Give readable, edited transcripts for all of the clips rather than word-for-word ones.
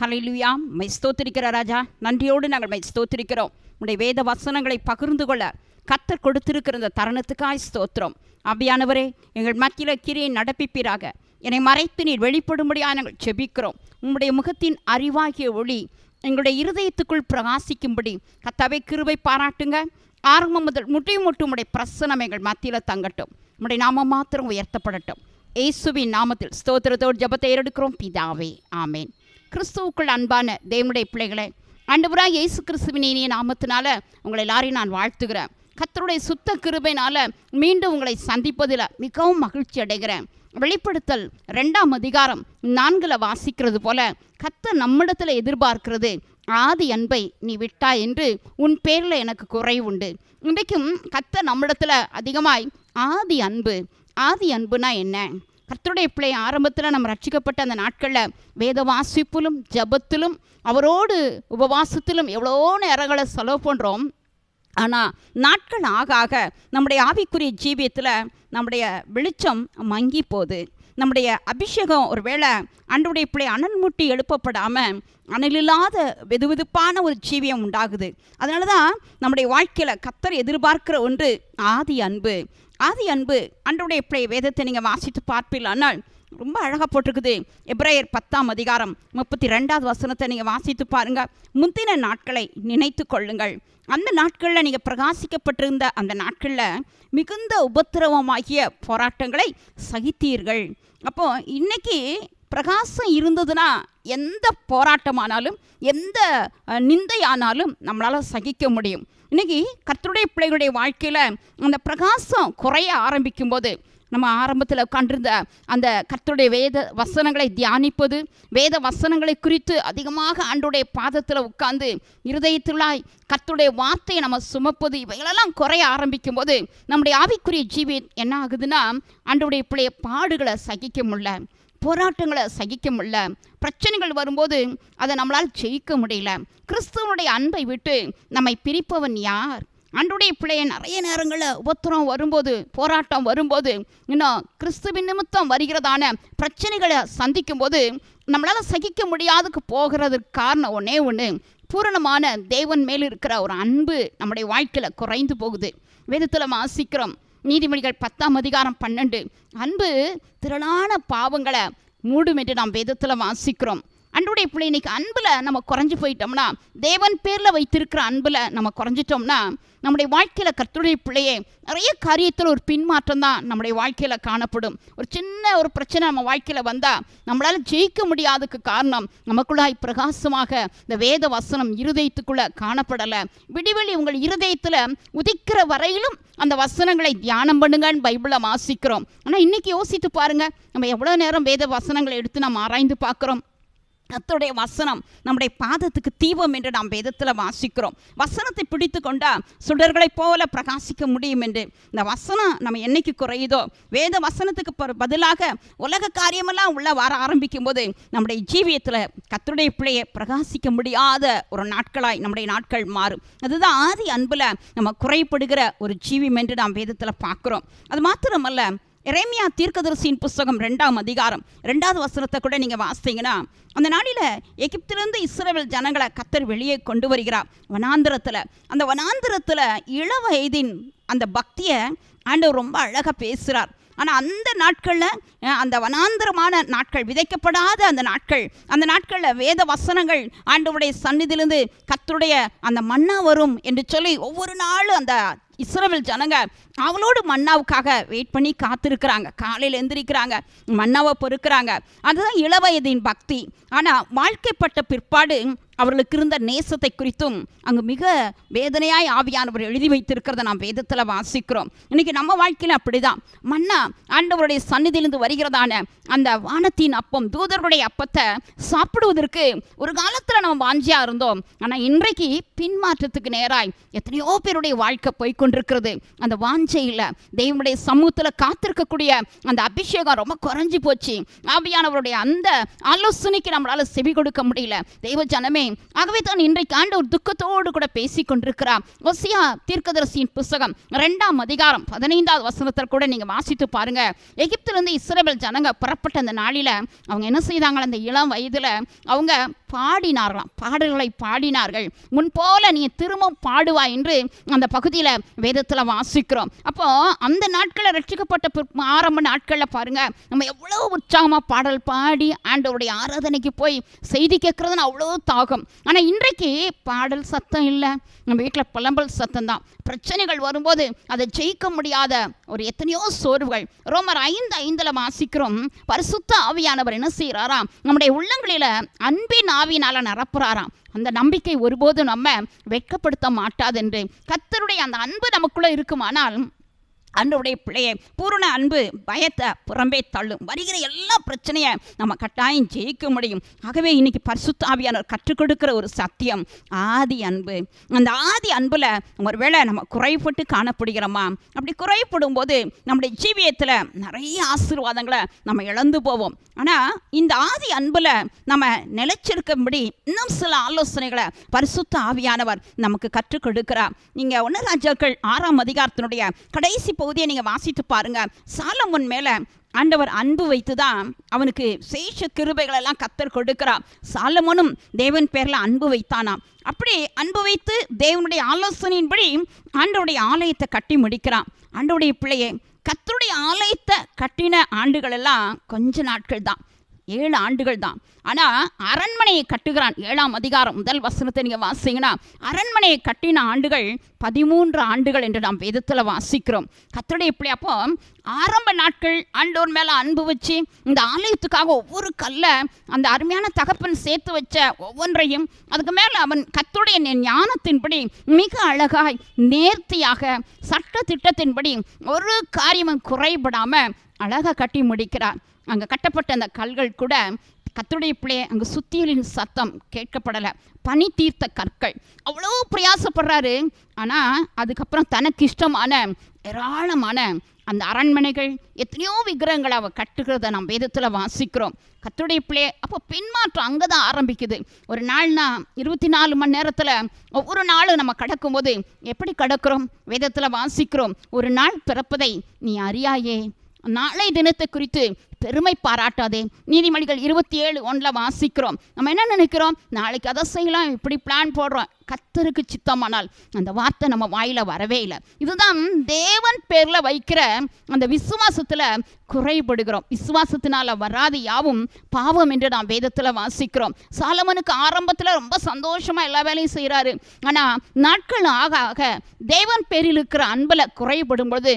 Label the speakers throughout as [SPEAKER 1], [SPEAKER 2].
[SPEAKER 1] ஹல்லேலூயா. My ஸ்தோத்திரிக்கிற ராஜா, நன்றியோடு நாங்கள் my ஸ்தோத்திரிக்கிறோம். உடைய வேத வசனங்களை பகிர்ந்து கொள்ள கர்த்தர் கொடுத்திருக்கிற இந்த தருணத்துக்காய் ஸ்தோத்திரம். ஆவியானவரே, எங்கள் மத்தியில் கிரியை நடப்பிப்பீராக. என்னை மறைத்து நீர் வெளிப்படும்படியாக நாங்கள் ஜெபிக்கிறோம். உம்முடைய முகத்தின் அறிவாகிய ஒளி எங்களுடைய இருதயத்துக்குள் பிரகாசிக்கும்படி கர்த்தாவே கிருபை பாராட்டுங்க. ஆரம்பம் முதல் முடியும் மட்டும் உம்முடைய பிரசனம் எங்கள் மத்தியில் தங்கட்டும். உம்முடைய நாமம் மாத்திரம் உயர்த்தப்படட்டும். இயேசுவின் நாமத்தில் ஸ்தோத்திரத்தோடு ஜெபத்தை ஏறெடுக்கிறோம் பிதாவே, ஆமேன். கிறிஸ்துவுக்குள் அன்பான தேவனுடைய பிள்ளைகளே, ஆண்டவராகிய இயேசு கிறிஸ்துவின் இனிய நாமத்தினால உங்களை எல்லாரையும் நான் வாழ்த்துகிறேன். கர்த்தருடைய சுத்த கிருபையினால மீண்டும் உங்களை சந்திப்பதில் மிகவும் மகிழ்ச்சி அடைகிறேன். வெளிப்படுத்தல் 2ஆம் அதிகாரம் 4 வாசிக்கிறது போல, கர்த்தர் நம்மிடத்தில் எதிர்பார்க்கிறது ஆதி அன்பை நீ விட்டாய் என்று உன் பேரில் எனக்கு குறை உண்டு. இன்றைக்கும் கர்த்தர் நம்மிடத்தில் அதிகமாய் ஆதி அன்புனா என்ன? கர்த்தருடைய பிள்ளை ஆரம்பத்தில் நம்ம ரட்சிக்கப்பட்ட அந்த நாட்களில் வேத வாசிப்பிலும் ஜபத்திலும் அவரோடு உபவாசத்திலும் எவ்வளோ நேரங்களை செலவு பண்ணுறோம். ஆனால் நாட்கள் ஆக ஆக நம்முடைய ஆவிக்குரிய ஜீவியத்தில் நம்முடைய வெளிச்சம் மங்கி போகுது. நம்முடைய அபிஷேகம் ஒரு வேளை ஆண்டவருடைய பிள்ளை அனல் மூட்டி எழுப்பப்படாமல் அனலில்லாத வெதுவெதுப்பான ஒரு ஜீவியம் உண்டாகுது. அதனால தான் நம்முடைய வாழ்க்கையில் கர்த்தர் எதிர்பார்க்கிற ஒன்று ஆதி அன்பு. ஆண்டவருடைய பிள்ளை வேதத்தை நீங்கள் வாசித்து பார்ப்பீர்களானால் ரொம்ப அழகாக போட்டிருக்குது. எபிரேயர் 10ஆம் அதிகாரம் 32வது வசனத்தை நீங்கள் வாசித்து பாருங்கள். முந்தின நாட்களை நினைத்து கொள்ளுங்கள். அந்த நாட்களில் நீங்கள் பிரகாசிக்கப்பட்டிருந்த அந்த நாட்களில் மிகுந்த உபத்திரவமாகிய போராட்டங்களை சகித்தீர்கள். அப்போது இன்னைக்கு பிரகாசம் இருந்ததுன்னா எந்த போராட்டமானாலும் எந்த நிந்தையானாலும் நம்மளால் சகிக்க முடியும். இன்றைக்கி கர்த்தருடைய பிள்ளைகளுடைய வாழ்க்கையில் அந்த பிரகாசம் குறைய ஆரம்பிக்கும் போது, நம்ம ஆரம்பத்தில் உட்காண்டிருந்த அந்த கர்த்தருடைய வேத வசனங்களை தியானிப்பது, வேத வசனங்களை குறித்து அதிகமாக ஆண்டவருடைய பாதத்தில் உட்கார்ந்து இருதயத்திலாய் கர்த்தருடைய வார்த்தையை நம்ம சுமப்பது, இவைகளெல்லாம் குறைய ஆரம்பிக்கும் போது நம்முடைய ஆவிக்குரிய ஜீவியம் என்ன ஆகுதுன்னா, ஆண்டவருடைய பிள்ளைய பாடுகளை சகிக்க முடியல, போராட்டங்களை சகிக்க முடியல, பிரச்சனைகள் வரும்போது அதை நம்மளால் ஜெயிக்க முடியல. கிறிஸ்துவனுடைய அன்பை விட்டு நம்மை பிரிப்பவன் யார்? ஆண்டவருடைய பிள்ளைய நிறைய நேரங்களில் உபத்திரம் வரும்போது, போராட்டம் வரும்போது, இன்னும் கிறிஸ்துவின் நிமித்தம் வருகிறதான பிரச்சனைகளை சந்திக்கும் போது நம்மளால் சகிக்க முடியாதுக்கு போகிறதுக்கு காரணம் ஒன்றே ஒன்று, பூரணமான தேவன் மேல் இருக்கிற ஒரு அன்பு நம்முடைய வாழ்க்கையில் குறைந்து போகுது. வேதத்தில் வாசிக்கிறோம், நீதிமொழிகள் 10ஆம் அதிகாரம் 12, அன்பு திரளான பாவங்களை மூடும் என்று நாம் வேதத்தில் வாசிக்கிறோம். அன்புடைய பிள்ளை இன்னைக்கு அன்பில் நம்ம குறைஞ்சி போயிட்டோம்னா, தேவன் பேரில் வைத்திருக்கிற அன்பில் நம்ம குறைஞ்சிட்டோம்னா, நம்முடைய வாழ்க்கையில் கர்த்தருடைய பிள்ளையே நிறைய காரியத்தில் ஒரு பின்மாற்றம் தான் நம்முடைய வாழ்க்கையில் காணப்படும். ஒரு சின்ன ஒரு பிரச்சனை நம்ம வாழ்க்கையில் வந்தால் நம்மளால் ஜெயிக்க முடியாததுக்கு காரணம் நமக்குள்ளாய் பிரகாசமாக இந்த வேத வசனம் இருதயத்துக்குள்ளே காணப்படலை. விடிவெளி உங்கள் இருதயத்தில் உதிக்கிற வரையிலும் அந்த வசனங்களை தியானம் பண்ணுங்கன்னு பைபிளில் வாசிக்கிறோம். ஆனால் இன்றைக்கி யோசித்து பாருங்கள், நம்ம எவ்வளோ நேரம் வேத வசனங்களை எடுத்து நம்ம ஆராய்ந்து பார்க்குறோம். கர்த்தருடைய வசனம் நம்முடைய பாதத்துக்கு தீபம் என்று நாம் வேதத்தில் வாசிக்கிறோம். வசனத்தை பிடித்து கொண்டால் சுடர்களைப் போல பிரகாசிக்க முடியும் என்று. இந்த வசனம் நம்ம என்னைக்கு குறையுதோ, வேத வசனத்துக்கு பதிலாக உலக காரியமெல்லாம் உள்ள வர ஆரம்பிக்கும் போது நம்முடைய ஜீவியத்தில் கர்த்தருடைய பிள்ளையை பிரகாசிக்க முடியாத ஒரு நாட்களாய் நம்முடைய நாட்கள் மாறும். அதுதான் ஆதி அன்பில் நம்ம குறைப்படுகிற ஒரு ஜீவியம் என்று நாம் வேதத்தில் பார்க்குறோம். அது மாத்திரமல்ல, எரேமியா தீர்க்கதரிசியின் புஸ்தகம் 2ஆம் அதிகாரம் 2வது வசனத்தை கூட நீங்கள் வாசித்தீங்கன்னா, அந்த நாளில் எகிப்திலிருந்து இஸ்ரவேல் ஜனங்களை கர்த்தர் வெளியே கொண்டு வருகிறார் வனாந்திரத்தில். அந்த வனாந்திரத்தில் இளவயதின் அந்த பக்தியை ஆண்டவர் ரொம்ப அழகாக பேசுகிறார். ஆனால் அந்த நாட்களில், அந்த வனாந்திரமான நாட்கள், விதைக்கப்படாத அந்த நாட்களில் வேத வசனங்கள் ஆண்டவருடைய சந்நிதியிலிருந்து கர்த்தருடைய அந்த மன்னா வரும் என்று சொல்லி ஒவ்வொரு நாளும் அந்த இஸ்ரவேல் ஜனங்க அவளோடு மன்னாவுக்காக வெயிட் பண்ணி காத்திருக்கிறாங்க. காலையில் எந்திரிக்கிறாங்க, மன்னாவை பொறுக்கிறாங்க. அதுதான் இளவயதின் பக்தி. ஆனால் வாழ்க்கைப்பட்ட பிற்பாடு அவர்களுக்கு இருந்த நேசத்தை குறித்தும் அங்கு மிக வேதனையாய் ஆவியானவர் எழுதி வைத்திருக்கிறத நாம் வேதத்தில் வாசிக்கிறோம். இன்றைக்கி நம்ம வாழ்க்கையில் அப்படி தான். மன்னா ஆண்டவருடைய சந்நிதியிலிருந்து வருகிறதான அந்த வானத்தின் அப்பம், தூதர்களுடைய அப்பத்தை சாப்பிடுவதற்கு ஒரு காலத்தில் நம்ம வாஞ்சியாக இருந்தோம். ஆனால் இன்றைக்கு பின்மாற்றத்துக்கு நேராய் எத்தனையோ பேருடைய வாழ்க்கை போய்கொண்டிருக்கிறது. அந்த வாஞ்சையில் தெய்வனுடைய சமூகத்தில் காத்திருக்கக்கூடிய அந்த அபிஷேகம் ரொம்ப குறைஞ்சி போச்சு. ஆவியானவருடைய அந்த ஆலோசனைக்கு நம்மளால் செவி கொடுக்க முடியல. தெய்வ ஜனமே, ஆகவே தான் இன்றைக்கு ஆண்டவர் துக்கத்தோடு கூட பேசி கொண்டிருக்கிறார். ஓசியா தீர்க்கதரிசியின் புஸ்தகம் 2ஆம் அதிகாரம் 15வது வசனத்தில் கூட நீங்கள் வாசித்து பாருங்க. எகிப்திலிருந்து இஸ்ரவேல் ஜனங்க புறப்பட்ட அந்த நாளில் அவங்க என்ன செய்தாங்களா, அந்த இளம் வயதில் அவங்க பாடினார்களாம், பாடல்களை பாடினார்கள். முன்போல நீ திரும்ப பாடுவாய் என்று அந்த பகுதியில் வேதத்தில் வாசிக்கிறோம். அப்போ அந்த நாட்களில் ரட்சிக்கப்பட்ட ஆரம்ப நாட்களில் பாருங்க, நம்ம எவ்வளோ உற்சாகமாக பாடல் பாடி ஆண்டவருடைய ஆராதனைக்கு போய் செய்தி கேட்கறதுன்னு அவ்வளோ தாகம். ஆனால் இன்றைக்கு பாடல் சத்தம் இல்லை, நம்ம வீட்டில் புலம்பல் சத்தம் தான். பிரச்சனைகள் வரும்போது அதை ஜெயிக்க முடியாத ஒரு எத்தனையோ சோர்வுகள். ரோமர் 5:5 வாசிக்கிறோம், பரிசுத்த ஆவியானவர் என்ன செய்கிறாராம், நம்முடைய உள்ளங்களில் அன்பின் ஆவியினால நிரப்புறாராம். அந்த நம்பிக்கை ஒருபோது நம்ம வெட்கப்படுத்த மாட்டாது என்று. கர்த்தருடைய அந்த அன்பு நமக்குள்ளே இருக்குமானால் ஆண்டவருடைய பிள்ளையை பூரண அன்பு பயத்தை புறம்பே தள்ளும். வருகிற எல்லா பிரச்சனையை நம்ம கட்டாயம் ஜெயிக்க முடியும். ஆகவே இன்னைக்கு பரிசுத்த ஆவியானவர் கற்றுக் கொடுக்கிற ஒரு சத்தியம் ஆதி அன்பு. அந்த ஆதி அன்பில் ஒருவேளை நம்ம குறைபட்டு காணப்படுகிறோமா? அப்படி குறைப்படும் போது நம்முடைய ஜீவியத்தில் நிறைய ஆசீர்வாதங்களை நம்ம இழந்து போவோம். ஆனால் இந்த ஆதி அன்பில் நம்ம நிலைச்சிருக்கும்படி இன்னும் சில ஆலோசனைகளை பரிசுத்த ஆவியானவர் நமக்கு கற்றுக் கொடுக்கிறார். நீங்கள் 1 ராஜாக்கள் 6ஆம் அதிகாரத்தினுடைய கடைசி பகுதியை நீங்கள் வாசித்து பாருங்க. சாலமோன் மேலே ஆண்டவர் அன்பு வைத்து தான் அவனுக்கு சேஷ கிருபைகளெல்லாம் கர்த்தர் கொடுக்கிறார். சாலமோனும் தேவன் பேரில் அன்பு வைத்தானாம். அப்படி அன்பு வைத்து தேவனுடைய ஆலோசனையின்படி ஆண்டவருடைய ஆலயத்தை கட்டி முடிக்கிறான். ஆண்டவருடைய பிள்ளையை கர்த்தருடைய ஆலயத்தை கட்டின ஆண்டுகள் எல்லாம் கொஞ்ச நாட்கள் தான், 7 ஆண்டுகள் தான். ஆனால் அரண்மனையை கட்டுகிறான். 7ஆம் அதிகாரம் 1 வசனத்தை நீங்கள் வாசிங்கன்னா, அரண்மனையை கட்டின ஆண்டுகள் 13 ஆண்டுகள் என்று நாம் வேதத்தில் வாசிக்கிறோம். கர்த்தருடைய பிள்ளை அப்போ ஆரம்ப நாட்கள் ஆண்டவர் மேலே அன்பு வச்சு இந்த ஆலயத்துக்காக ஒவ்வொரு கல்லை அந்த அருமையான தகப்பன் சேர்த்து வச்ச ஒவ்வொன்றையும் அதுக்கு மேலே அவன் கர்த்தருடைய ஞானத்தின்படி மிக அழகாய் நேர்த்தியாக சட்ட திட்டத்தின்படி ஒரு காரியமும் குறைபடாமல் அழகாக கட்டி முடிக்கிறார். அங்கே கட்டப்பட்ட அந்த கல்கள் கூட கர்த்தருடைய பிள்ளையை அங்கே சுத்தியலின் சத்தம் கேட்கப்படலை. பனி தீர்த்த கற்கள் அவ்வளோ பிரயாசப்படுறாரு. ஆனால் அதுக்கப்புறம் தனக்கு இஷ்டமான ஏராளமான அந்த அரண்மனைகள் எத்தனையோ விக்கிரகங்களை அவள் கட்டுகிறத நாம் வேதத்தில் வாசிக்கிறோம். கர்த்தருடைய பிள்ளை அப்போ பின்மாற்றம் அங்கே தான் ஆரம்பிக்குது. ஒரு நாள்னா 24 மணி நேரத்தில் ஒவ்வொரு நாளும் நம்ம கடக்கும்போது எப்படி கடக்கிறோம்? வேதத்தில் வாசிக்கிறோம், ஒரு நாள் பிறப்பதை நீ அறியாயே, நாளை தினத்தை குறித்து பெருமை பாராட்டாதே. நீதிமொழிகள் 27:1 வாசிக்கிறோம். நம்ம என்ன நினைக்கிறோம்? நாளைக்கு அதை செய்யலாம், இப்படி பிளான் போடுறோம். கர்த்தருக்கு சித்தமானால் அந்த வார்த்தை நம்ம வாயில் வரவே இல்லை. இதுதான் தேவன் பேரில் வைக்கிற அந்த விசுவாசத்தில் குறைபடுகிறோம். விசுவாசத்தினால் வராது யாவும் பாவம் என்று நாம் வேதத்தில் வாசிக்கிறோம். சாலமோனுக்கு ஆரம்பத்தில் ரொம்ப சந்தோஷமாக எல்லா வேலையும் செய்கிறாரு. ஆனால் நாட்கள் ஆக ஆக தேவன் பேரில் இருக்கிற அன்பில் குறைபடும் பொழுது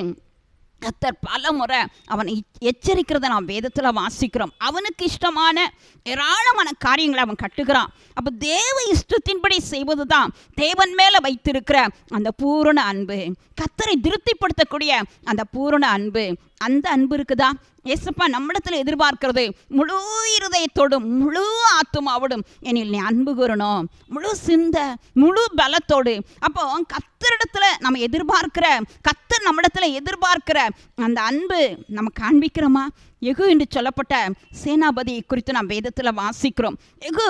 [SPEAKER 1] கர்த்தர் பல முறை அவனை எச்சரிக்கிறத நாம் வேதத்தில் வாசிக்கிறோம். அவனுக்கு இஷ்டமான ஏராளமான காரியங்களை அவன் கட்டுகிறான். அப்போ தேவ இஷ்டத்தின்படி செய்வது தான் தேவன் மேலே வைத்திருக்கிற அந்த பூரண அன்பு, கர்த்தரை திருப்திப்படுத்தக்கூடிய அந்த பூரண அன்பு. அந்த அன்பு இருக்குதா? ஏசப்பா நம்மிடத்தில் எதிர்பார்க்கிறது முழு இருதயத்தோடும் முழு ஆத்துமாவோடும் என்னில் நீ அன்பு கூறணும், முழு சிந்த முழு பலத்தோடு. அப்போ கர்த்தரிடத்தில் நம்ம எதிர்பார்க்கிற, கர்த்தர் நம்மிடத்தில் எதிர்பார்க்கிற அந்த அன்பு நம்ம காண்பிக்கிறோமா? எகு என்று சொல்லப்பட்ட சேனாபதி குறித்து நாம் வேதத்தில் வாசிக்கிறோம். எகு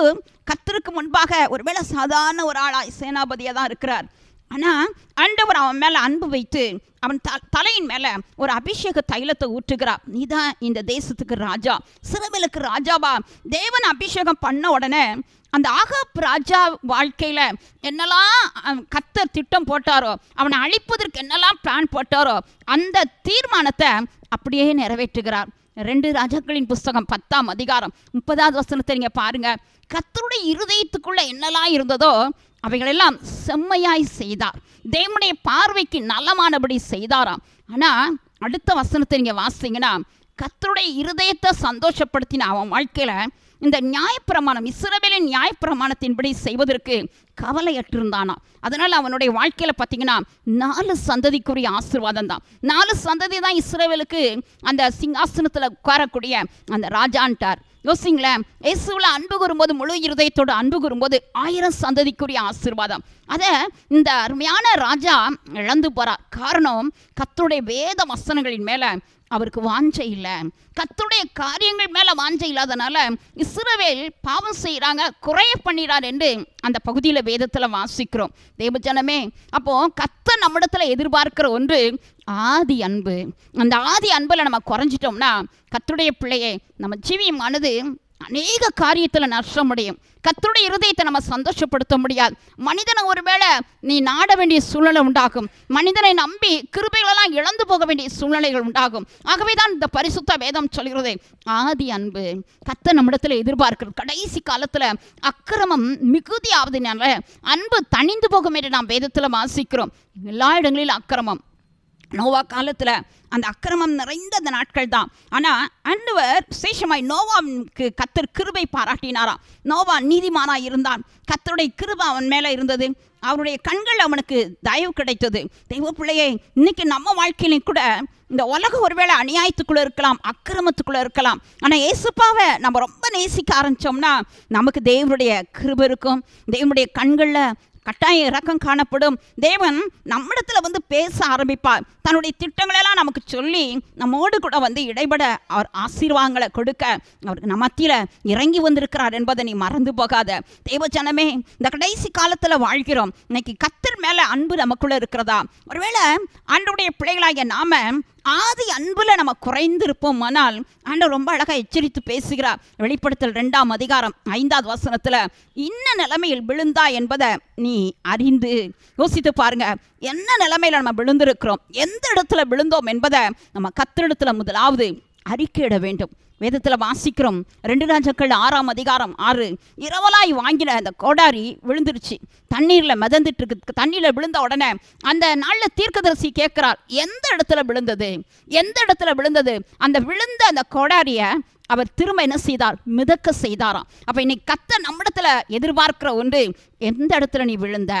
[SPEAKER 1] கர்த்தருக்கு முன்பாக ஒருவேளை சாதாரண ஒரு ஆளாய் சேனாபதியாக தான் இருக்கிறார். ஆனால் ஆண்டவர் அவன் மேலே அன்பு வைத்து அவன் தலையின் மேலே ஒரு அபிஷேக தைலத்தை ஊற்றுகிறார். நீதான் இந்த தேசத்துக்கு ராஜா, சிறுவேலுக்கு ராஜாவா. தேவன் அபிஷேகம் பண்ண உடனே அந்த ஆகாப் ராஜா வாழ்க்கையில் என்னெல்லாம் கர்த்தர் திட்டம் போட்டாரோ, அவனை அழிப்பதற்கு என்னெல்லாம் பிளான் போட்டாரோ அந்த தீர்மானத்தை அப்படியே நிறைவேற்றுகிறார். 2 ராஜாக்களின் புஸ்தகம் 10ஆம் அதிகாரம் 30வது வசனத்தை நீங்கள் பாருங்கள். கர்த்தருடைய இருதயத்துக்குள்ளே என்னெல்லாம் இருந்ததோ அவைகளெல்லாம் செம்மையாய் செய்தார். தேவனுடைய பார்வைக்கு நலமானபடி செய்தாராம். ஆனால் அடுத்த வசனத்தை நீங்கள் வாசிங்கன்னா, கர்த்தருடைய இருதயத்தை சந்தோஷப்படுத்தின அவன் வாழ்க்கையில் இந்த நியாயப்பிரமாணம், இஸ்ரவேலின் நியாயப்பிரமாணத்தின்படி செய்வதற்கு கவலையற்றிருந்தானா. அதனால் அவனுடைய வாழ்க்கையில் பார்த்தீங்கன்னா 4 சந்ததிக்குரிய ஆசீர்வாதம் தான். 4 சந்ததி தான் இஸ்ரவேலுக்கு அந்த சிங்காசனத்தில் உட்காரக்கூடிய அந்த ராஜான்ட்டார். யோசிங்களேன், இயேசுவில் அன்பு கூறும்போது, முழு இருதயத்தோடு அன்பு கூறும்போது 1000 சந்ததிக்குரிய ஆசீர்வாதம். அதை இந்த அருமையான ராஜா இழந்து போகிறார். காரணம், கர்த்தருடைய வேத வசனங்களின் மேலே அவருக்கு வாஞ்சை இல்லை. கர்த்தருடைய காரியங்கள் மேலே வாஞ்சை இல்லாதனால இஸ்ரவேல் பாவம் செய்கிறாங்க, குறைய பண்ணிறார் என்று அந்த பகுதியில் வேதத்தில் வாசிக்கிறோம். தேவஜனமே, அப்போது கர்த்தர் நம்மிடத்தில் எதிர்பார்க்கிற ஒன்று ஆதி அன்பு. அந்த ஆதி அன்பில் நம்ம குறைஞ்சிட்டோம்னா கர்த்தருடைய பிள்ளையே நம்ம ஜீவியமானது அநேக காரியத்தில் நஷ்டமடையும். கர்த்தருடைய இருதயத்தை நம்ம சந்தோஷப்படுத்த முடியாது. மனிதனை ஒருவேளை நீ நாட வேண்டிய சூழ்நிலை உண்டாகும். மனிதனை நம்பி கிருபைகளெல்லாம் இழந்து போக வேண்டிய சூழ்நிலைகள் உண்டாகும். ஆகவே தான் இந்த பரிசுத்த வேதம் சொல்கிறது ஆதி அன்பு. கர்த்தர் நம்மிடத்தில் எதிர்பார்க்கிறது. கடைசி காலத்தில் அக்கிரமம் மிகுதி ஆவதுனால அன்பு தணிந்து போகும் என்று நாம் வேதத்தில் வாசிக்கிறோம். எல்லா இடங்களிலும் அக்கிரமம். நோவா காலத்தில் அந்த அக்கிரமம் நிறைந்த அந்த நாட்கள் தான். ஆனால் ஆண்டவர் விசேஷமாய் நோவாவுக்கு கர்த்தர் கிருபை பாராட்டினாராம். நோவா நீதிமானாய் இருந்தான். கர்த்தருடைய கிருபை அவன் மேலே இருந்தது. அவருடைய கண்கள் அவனுக்கு தயவு கிடைத்தது. தெய்வ பிள்ளையே, இன்னைக்கு நம்ம வாழ்க்கையிலும் கூட இந்த உலகம் ஒருவேளை அநியாயத்துக்குள்ளே இருக்கலாம், அக்கிரமத்துக்குள்ளே இருக்கலாம். ஆனால் ஏசுப்பாவை நம்ம ரொம்ப நேசிக்க ஆரம்பித்தோம்னா நமக்கு தேவனுடைய கிருபை இருக்கும். தேவனுடைய கண்களில் கட்டாய இறக்கம் காணப்படும். தேவன் நம்மிடத்தில் வந்து பேச ஆரம்பிப்பார். தன்னுடைய திட்டங்களெல்லாம் நமக்கு சொல்லி நம்மோடு கூட வந்து இடைபட அவர் ஆசீர்வாதங்களை கொடுக்க அவருக்கு நம்ம மத்தியில் இறங்கி வந்திருக்கிறார் என்பதை நீ மறந்து போகாத. தேவஜனமே, இந்த கடைசி காலத்தில் வாழ்கிறோம். இன்னைக்கு கர்த்தர் மேலே அன்பு நமக்குள்ளே இருக்கிறதா? ஒருவேளை ஆண்டவருடைய பிள்ளைகளாகிய நாம ஆதி அன்பில் நம்ம குறைந்திருப்போம். ஆனால் ஆண்டவர் ரொம்ப அழகாக எச்சரித்து பேசுகிறார். வெளிப்படுத்தல் 2ஆம் அதிகாரம் 5வது வசனத்தில் இன்ன நிலைமையில் விழுந்தா என்பதை நீ அறிந்து யோசித்து பாருங்க. என்ன நிலைமையில் நம்ம விழுந்திருக்கிறோம், எந்த இடத்துல விழுந்தோம் என்பதை நம்ம கர்த்தரிடத்தில் முதலாவது அறிக்கையிட வேண்டும். வேதத்தில் வாசிக்கிறோம். 2 ராஜாக்கள் 6ஆம் அதிகாரம் 6. இரவலாய் வாங்கின அந்த கோடாரி விழுந்துருச்சு, தண்ணீரில் மிதந்துட்டு இருக்கு. தண்ணீரில் விழுந்த உடனே அந்த நாளில் தீர்க்கதரிசி கேட்கிறார், எந்த இடத்துல விழுந்தது, எந்த இடத்துல விழுந்தது? அந்த விழுந்த அந்த கோடாரியை அவர் திரும்ப என்ன செய்தார்? மிதக்க செய்தாராம். அப்போ இன்னைக்கு கர்த்தர் நம்மிடத்துல எதிர்பார்க்கிற ஒன்று, எந்த இடத்துல நீ விழுந்த,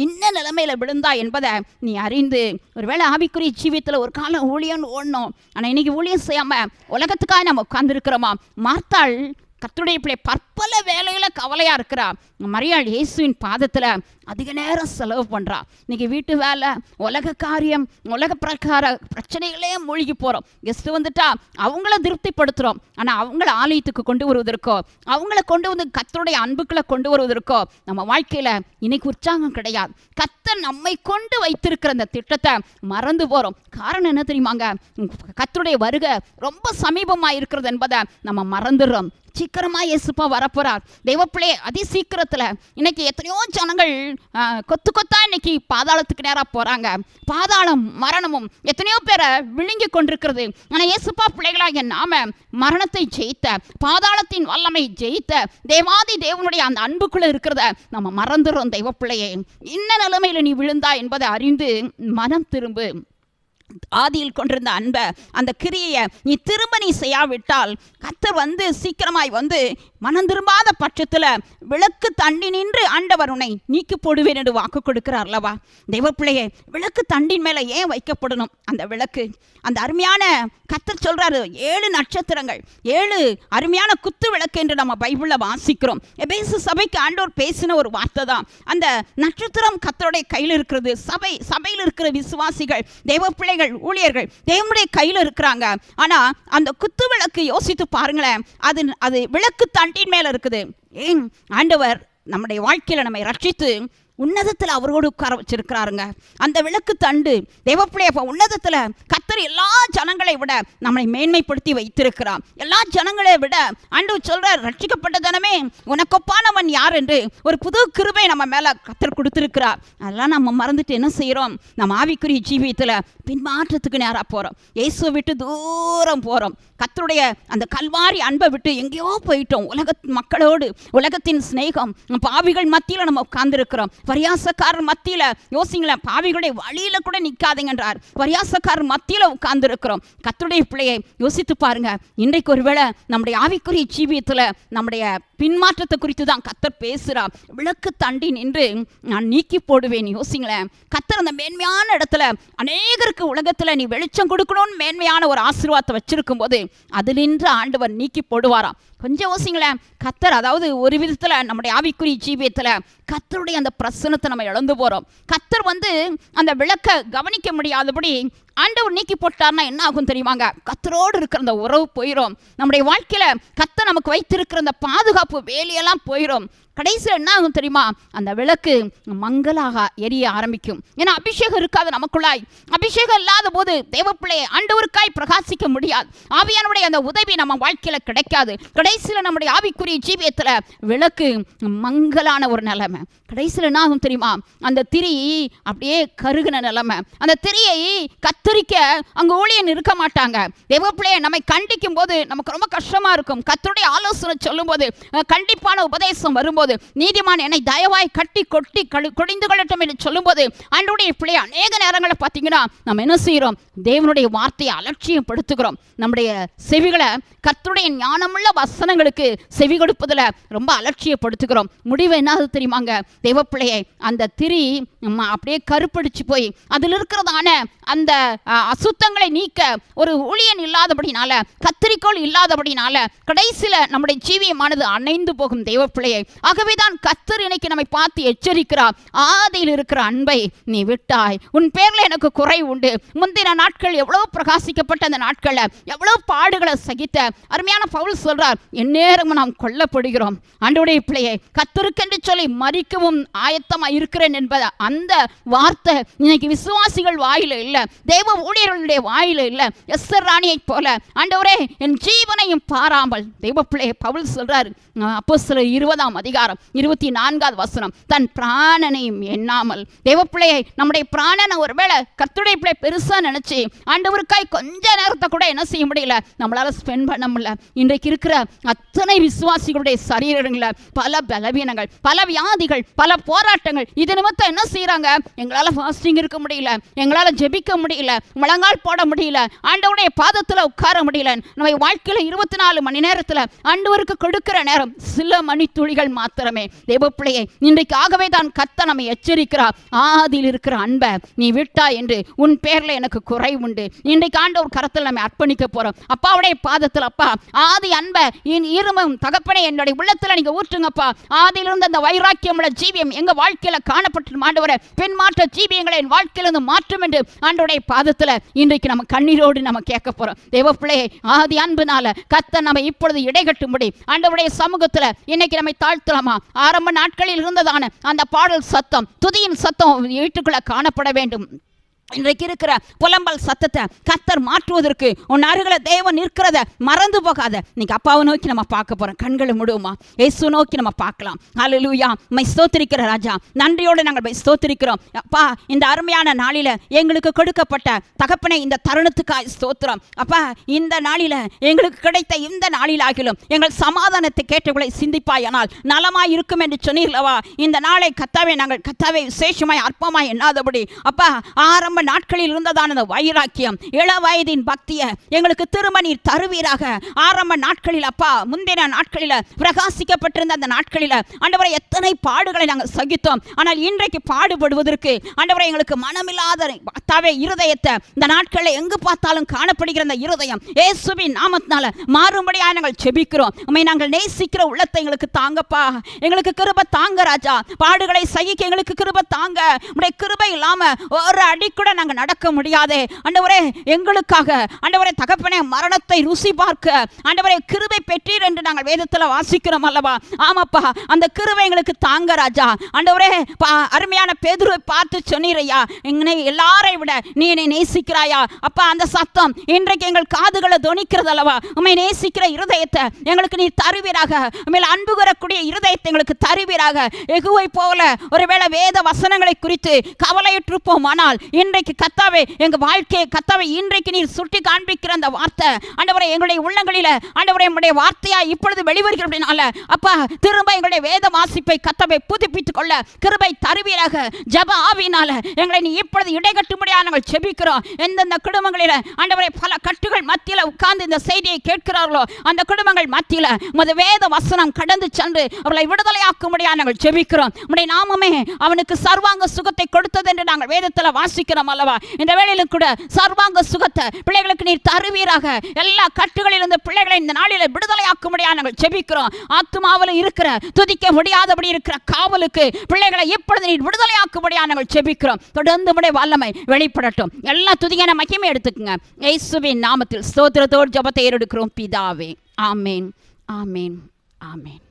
[SPEAKER 1] இன்ன நிலைமையில் விழுந்தா என்பதை நீ அறிந்து. ஒருவேளை ஆவிக்குரிய ஜீவியத்தில் ஒரு காலம் ஊழியம்னு ஓடணும், ஆனால் இன்னைக்கு ஊழியம் செய்யாமல் உலகத்துக்காக நம்ம உட்கார்ந்துருக்கிறோமா? மார்த்தாள் கர்த்தருடைய பிள்ளை பற்பல வேலையில் கவலையாக இருக்கிறா. மரியாள் இயேசுவின் பாதத்தில் அதிக நேரம் செலவு பண்ணுறா. இன்றைக்கி வீட்டு வேலை, உலக காரியம், உலக பிரகார பிரச்சனைகளே மூழ்கி போகிறோம். கெஸ்ட்டு வந்துட்டா அவங்கள திருப்திப்படுத்துகிறோம். ஆனால் அவங்கள ஆலயத்துக்கு கொண்டு வருவதற்கோ, அவங்கள கொண்டு வந்து கர்த்தருடைய அன்புக்களை கொண்டு வருவதற்கோ நம்ம வாழ்க்கையில் இன்னைக்கு உற்சாகம் கிடையாது. கர்த்தர் நம்மை கொண்டு வைத்திருக்கிற அந்த திட்டத்தை மறந்து போகிறோம். காரணம் என்ன தெரியுமாங்க? கர்த்தருடைய வருகை ரொம்ப சமீபமாக இருக்கிறது என்பதை நம்ம மறந்துடுறோம். சீக்கிரமாக இயேசுப்பா வரப்போறார். தெய்வப்பிள்ளை அதி சீக்கிரத்தில் இன்னைக்கு எத்தனையோ ஜனங்கள் கொத்து கொத்தா இன்னைக்கு பாதாளத்துக்கு நேராக போகிறாங்க. பாதாளம் மரணமும் எத்தனையோ பேரை விழுங்கி கொண்டிருக்கிறது. ஆனால் இயேசுப்பா பிள்ளைகளாகிய நாம மரணத்தை ஜெயித்த, பாதாளத்தின் வல்லமை ஜெயித்த தேவாதி தேவனுடைய அந்த அன்புக்குள்ளே இருக்கிறத நம்ம மறந்துடுறோம். தெய்வப்பிள்ளையே, இன்ன நிலைமையில் நீ விழுந்தா என்பதை அறிந்து மனம் திரும்பு. ஆதியில் கொண்டிருந்த அன்பை, அந்த கிரியையை நீ செய்யாவிட்டால் கர்த்தர் வந்து சீக்கிரமாய் வந்து மனம் திரும்பாத பட்சத்தில் விளக்கு தண்டி நின்று ஆண்டவர் உன்னை நீக்கி போடுவேன் என்று வாக்கு கொடுக்கிறார் அல்லவா? தெய்வப்பிள்ளையே, விளக்கு தண்டின் மேலே ஏன் வைக்கப்படணும்? அந்த விளக்கு, அந்த அருமையான கர்த்தர் சொல்றாரு, 7 நட்சத்திரங்கள், 7 அருமையான குத்து விளக்கு என்று நம்ம பைபிளில் வாசிக்கிறோம். எபேசு சபைக்கு ஆண்டவர் பேசின ஒரு வார்த்தை தான். அந்த நட்சத்திரம் கர்த்தருடைய கையில் இருக்கிறது. சபையில் இருக்கிற விசுவாசிகள், தெய்வப்பிள்ளைகள், ஊழியர்கள் தேவனுடைய கையில் இருக்கிறாங்க. ஆனால் அந்த குத்து விளக்கு யோசித்து பாருங்களேன், அது விளக்கு தண்டின் மேலே இருக்குது. ஏன் ஆண்டவர் நம்முடைய வாழ்க்கையில் நம்மை ரட்சித்து உன்னதத்தில் அவரோடு உட்கார வச்சிருக்கிறாருங்க. அந்த விளக்கு தண்டு தேவப்பிள்ளைய உன்னதத்தில் கர்த்தர் எல்லா ஜனங்களை விட நம்மை மேன்மைப்படுத்தி வைத்திருக்கிறார். எல்லா ஜனங்களை விட ஆண்டவர் சொல்றார், ரட்சிக்கப்பட்ட ஜனமே உனக்கொப்பானவன் யார் என்று ஒரு புது கிருபை நம்ம மேலே கர்த்தர் கொடுத்துருக்கிறார். அதெல்லாம் நம்ம மறந்துட்டு என்ன செய்கிறோம்? நம்ம ஆவிக்குரிய ஜீவியத்தில் பின்மாற்றத்துக்கு நேராக போகிறோம். இயேசுவை விட்டு தூரம் போகிறோம். கர்த்தருடைய அந்த கல்வாரி அன்பை விட்டு எங்கேயோ போயிட்டோம். மக்களோடு உலகத்தின் சிநேகம், பாவிகள் மத்தியில் நம்ம உட்கார்ந்துருக்கிறோம். பரியாசக்காரர் மத்தியில் யோசிங்களேன், பாவிகளுடைய வழியில கூட நிற்காதீங்கன்றார். பரியாசக்காரர் மத்தியில் உட்கார்ந்து இருக்கிறோம். கர்த்தருடைய பிள்ளையை யோசித்து பாருங்க. இன்றைக்கு ஒருவேளை நம்முடைய ஆவிக்குரிய ஜீவியத்தில் நம்முடைய பின்மாற்றத்தை குறித்து தான் கர்த்தர் பேசுகிறார். விளக்கு தண்டி நின்று நான் நீக்கி போடுவேன். யோசிங்களேன், கர்த்தர் அந்த மேன்மையான இடத்துல அநேகருக்கு உலகத்தில் நீ வெளிச்சம் கொடுக்கணும்னு மேன்மையான ஒரு ஆசீர்வாதத்தை வச்சிருக்கும் போது அது நின்று ஆண்டவர் நீக்கி போடுவாராம். கொஞ்சம் யோசிங்களேன். கர்த்தர், அதாவது ஒரு விதத்தில் நம்முடைய ஆவிக்குரிய ஜீவியத்தில் கர்த்தருடைய அந்த பிரசன்னத்தை நம்ம இழந்து போகிறோம். கர்த்தர் வந்து அந்த விளக்கை கவனிக்க முடியாதபடி ஆண்டவர் நீக்கி போட்டார்னா என்ன ஆகும் தெரியுமாங்க? கர்த்தரோடு இருக்கிற அந்த உறவு போயிடும். நம்முடைய வாழ்க்கையில கர்த்தர் நமக்கு வைத்திருக்கிற அந்த பாதுகாப்பு வேலையெல்லாம் போயிடும். கடைசியில் என்ன ஆகும் தெரியுமா? அந்த விளக்கு மங்கலாக எரிய ஆரம்பிக்கும். ஏன்னா அபிஷேகம் இருக்காது நமக்குள்ளாய். அபிஷேகம் இல்லாத போது தேவப்பிள்ளையை ஆண்டவருக்காய் பிரகாசிக்க முடியாது. ஆவியானுடைய அந்த உதவி நம்ம வாழ்க்கையில கிடைக்காது. கடைசியில் நம்முடைய ஆவிக்குரிய ஜீவியத்தில் விளக்கு மங்கலான ஒரு நிலைமை. கடைசியில் என்ன ஆகும் தெரியுமா? அந்த திரி அப்படியே கருகின நிலைமை. அந்த திரியை கத்தரிக்க அங்கே ஊழியன் இருக்க மாட்டாங்க. தேவப்பிள்ளையை நம்மை கண்டிக்கும் போது நமக்கு ரொம்ப கஷ்டமா இருக்கும். கர்த்தருடைய ஆலோசனை சொல்லும் போது, கண்டிப்பான உபதேசம் வரும்போது, நீதிமான் என்னை தயவாய் கட்டி கொட்டி கொடிந்து கொள்ளட்டும் என்று சொல்லும் போது, ஆண்டவருடைய பிள்ளை அநேக நேரங்களை பார்த்தீங்கன்னா நம்ம என்ன செய்கிறோம்? தேவனுடைய வார்த்தையை அலட்சியப்படுத்துகிறோம். நம்முடைய செவிகளை கர்த்தருடைய ஞானமுள்ள வசனங்களுக்கு செவி கொடுப்பதில் ரொம்ப அலட்சியப்படுத்துகிறோம். முடிவு என்ன தெரியுமாங்க? தேவப்பிள்ளையை அந்த திரி அப்படியே கருப்படிச்சு போய் அதில் இருக்கிறதான அந்த அசுத்தங்களை நீக்க ஒரு ஊழியன் இல்லாதபடினால, கத்திரிக்கோள் இல்லாதபடினால கடைசியில் நம்முடைய ஜீவியமானது அணைந்து போகும் தேவப்பிள்ளையை. ஆகவேதான் கர்த்தர் இன்னைக்கு நம்மை பார்த்து எச்சரிக்கிறார். ஆதியில் இருக்கிற அன்பை நீ விட்டாய், உன் பேர்ல எனக்கு குறை உண்டு. முந்தின நாட்கள் எவ்வளவு பிரகாசிக்கப்பட்ட அந்த நாட்களில் எவ்வளவு பாடுகளை சகித்த அருமையான பவுல் சொல்றார், எந்நேரமும் நாம் கொல்லப்படுகிறோம். ஆண்டவருடைய பிள்ளையை கர்த்தருக்கென்று சொல்லி மரிக்கவும் ஆயத்தமா இருக்கிறேன் என்பத அந்த வார்த்தை இன்னைக்கு விசுவாசிகள் வாயில இல்ல, தேவ ஊழியர்களுடைய வாயில இல்ல. எஸ்தர் ராணியை போல ஆண்டவரே என் ஜீவனையும் பாராமல், தேவ பிள்ளையை பவுல் சொல்றார் அப்போஸ்தலர் 20ஆம் அதிகாரம் 24வது வசனம், தன் பிராணனையும் எண்ணாமல். தேவ பிள்ளையை நம்முடைய பிராணனை ஒருவேளை கர்த்தருடைய பிள்ளை பெருசா நினைச்சு ஆண்டவருக்காய் கொஞ்ச நேரத்தை கூட என்ன செய்ய முடியல, நம்மளால ஸ்பெண்ட் பண்ண முடியல. இன்றைக்கு இருக்கிற அத்தனை விசுவாசிகளுடைய சரீரங்கள பல பலவீனங்கள், பல வியாதிகள், பல போராட்டங்கள். இது நிமித்தம் என்ன செய்யறாங்க? எங்களால ஃபாஸ்டிங் இருக்க முடியல, எங்களால ஜெபிக்க முடியல, முழங்கால் போட முடியல, ஆண்டவருடைய பாதத்துல உட்கார முடியல. நம்ம வாழ்க்கையில 24 மணி நேரத்துல ஆண்டவருக்கு கொடுக்கிற நேரம் சில மணி துளிகள் மாத்திரமே. தேவப்பிள்ளையை இன்றைக்கு ஆகவே தான் கர்த்தர் நம்மை எச்சரிக்கிறார். ஆதியில் இருக்கிற அன்பை நீ விட்டா என்று உன் பேர்ல எனக்கு குறை உண்டு. இன்றைக்கு ஆண்டவர் கரத்தில் நம்ம அர்ப்பணிக்க போறோம். அப்பாவுடைய பாதத்தில், அப்பா ஆதி அன்பை இருமும் தகப்பனே என்னுடைய உள்ளத்துல நீங்க ஊற்றுங்கப்பா. ஆதியிலிருந்து அந்த வைராக்கியம் உள்ள ஜீவியம் எங்க வாழ்க்கையில காணப்பட்டு ஆண்டவரே பின் மாற்ற ஜீவியங்களை என் வாழ்க்கையிலிருந்து மாற்றும் என்று ஆண்டவருடைய பாதத்துல இன்றைக்கு நம்ம கண்ணீரோடு நம்ம கேட்க போறோம். தேவப்பிள்ளையை ஆதி அன்புனால கர்த்தர் நம்ம இப்பொழுது இடைகட்டும்படி ஆண்டவருடைய சமூகத்துல இன்னைக்கு நம்மை தாழ்த்தலாமா? ஆரம்ப நாட்களில் இருந்ததான அந்த பாடல் சத்தம், துதியின் சத்தம் வீட்டுக்குள்ள காணப்பட வேண்டும். இன்றைக்கு இருக்கிற புலம்பல் சத்தத்தை கர்த்தர் மாற்றுவதற்கு உன் அருகில தேவன் இருக்கிறத மறந்து போகாத. இன்னைக்கு அப்பாவை நோக்கி நம்ம பார்க்க போறோம். கண்களை மூடுவோமா? இயேசு நோக்கி நம்ம பார்க்கலாம். ஹல்லேலூயா. மை ஸ்தோத்திரிக்கிற ராஜா, நன்றியோடு நாங்கள் ஸ்தோத்திரிக்கிறோம். அப்பா இந்த அருமையான நாளில எங்களுக்கு கொடுக்கப்பட்ட தகப்பனை இந்த தருணத்துக்காய் ஸ்தோத்திரம். அப்பா இந்த நாளில எங்களுக்கு கிடைத்த இந்த நாளிலாகிலும் எங்கள் சமாதானத்தை கேட்டவர்களை சிந்திப்பாயானால் நலமாய் இருக்கும் என்று சொன்னீர்களவா? இந்த நாளை கர்த்தாவே நாங்கள் கர்த்தாவே விசேஷமாய் அற்பமாய் எண்ணாதபடி அப்பா ஆரம்ப நாட்களில் இருந்ததான அந்த வைராக்கியம், இள வயதின் பக்தியை எங்களுக்கு திரும்ப நீர் தருவீராக. ஆரம்ப நாட்களில் அப்பா முந்தின நாட்களில் பிரகாசிக்கப்பட்டிருந்த அந்த நாட்களில் ஆண்டவரை எத்தனை பாடுகளை நாங்கள் சகித்தோம். ஆனால் இன்றைக்கு பாடுபடுவதற்கு ஆண்டவரை எங்களுக்கு மனமில்லாத தாவே இருதயத்தை இந்த நாட்களில் எங்கு பார்த்தாலும் காணப்படுகிற அந்த இருதயம் இயேசுவின் நாமத்தினால மாறும்படியாக நாங்கள் ஜெபிக்கிறோம். உம்மை நாங்கள் நேசிக்கிற உள்ளத்தை எங்களுக்கு தாங்கப்பா. எங்களுக்கு கிருபை தாங்க ராஜா. பாடுகளை சகிக்க எங்களுக்கு கிருபை தாங்க. உம்முடைய கிருபை இல்லாம ஒரு அடி கூட நாங்கள் நடக்க முடியாதே ஆண்டவரே. எங்களுக்காக ஆண்டவரே தகப்பனே மரணத்தை ருசி பார்க்க ஆண்டவரே கிருபை பெற்றீர் என்று நாங்கள் வேதத்தில் வாசிக்கிறோம் அல்லவா? ஆமாப்பா, அந்த கிருபை எங்களுக்கு தாங்க ராஜா. ஆண்டவரே அருமையான பேதுருவை பார்த்து சொன்னீரையா, என்னை எல்லாரை விட நீ என்னை நேசிக்கிறாயா? அப்பா அந்த சத்தம் இன்றைக்கு எங்கள் காதுகளை தொனிக்கிறது அல்லவா? உம்மை நேசிக்கிற இருதயத்தை எங்களுக்கு நீ தருவீராக. உண்மையில் அன்பு கூறக்கூடிய இருதயத்தை எங்களுக்கு தருவீராக. எகுவை போல ஒருவேளை வேத வசனங்களை குறித்து கவலையுற்றிருப்போம், ஆனால் இன்றைக்கு கர்த்தாவே எங்க வாழ்க்கையை கர்த்தாவே இன்றைக்கு நீர் சுட்டி காண்பிக்கிற அந்த வார்த்தை ஆண்டவரே எங்களுடைய உள்ளங்களில ஆண்டவரே உம்முடைய வார்த்தையா இப்பொழுது வெளிவருகிறதுனால அப்பா திரும்ப எங்களுடைய வேத வாசிப்பை கர்த்தாவே புதுப்பித்துக் கொள்ள கிருபை தருவீராக. ஜெப ஆவியினால எங்களை நீ இப்பொழுது இடைகட்டும்படியாக நாங்கள் ஜெபிக்கிறோம். எந்தெந்த குடும்பங்களில ஆண்டவரே பல கட்டுகள் மத்தியில உட்கார்ந்து இந்த செய்தியை கேட்கிறார்களோ அந்த குடும்பங்கள் மத்தியில உமது வேத வசனம் கடந்து சென்று அவர்களை விடுதலையாக்கும்படியாக நாங்கள் ஜெபிக்கிறோம். உம்முடைய நாமமே அவனுக்கு சர்வாங்க சுகத்தை கொடுத்தது என்று நாங்கள் வேதத்தில் வாசிக்கிறோம் ஜெபிக்கிறோம் அல்லவா. இந்த வேளையிலும் கூட சர்வாங்க சுகத்தை பிள்ளைகளுக்கு நீர் தருவீராக. எல்லா கட்டுகளிலிருந்து பிள்ளைகளை இந்த நாளில் விடுதலையாக்கும்படியாக நாங்கள் ஜெபிக்கிறோம். ஆத்துமாவில் இருக்கிற துதிக்க முடியாதபடி இருக்கிற காவலுக்கு பிள்ளைகளை இப்பொழுது நீர் விடுதலையாக்கும்படியாக நாங்கள் ஜெபிக்கிறோம். தொடர்ந்து உம்முடைய வல்லமை வெளிப்படட்டும். எல்லா துதியான மகிமை எடுத்துக்குங்க. இயேசுவின் நாமத்தில் ஸ்தோத்திரத்தோடு ஜெபத்தை ஏறெடுக்கிறோம் பிதாவே. ஆமேன், ஆமேன், ஆமேன்.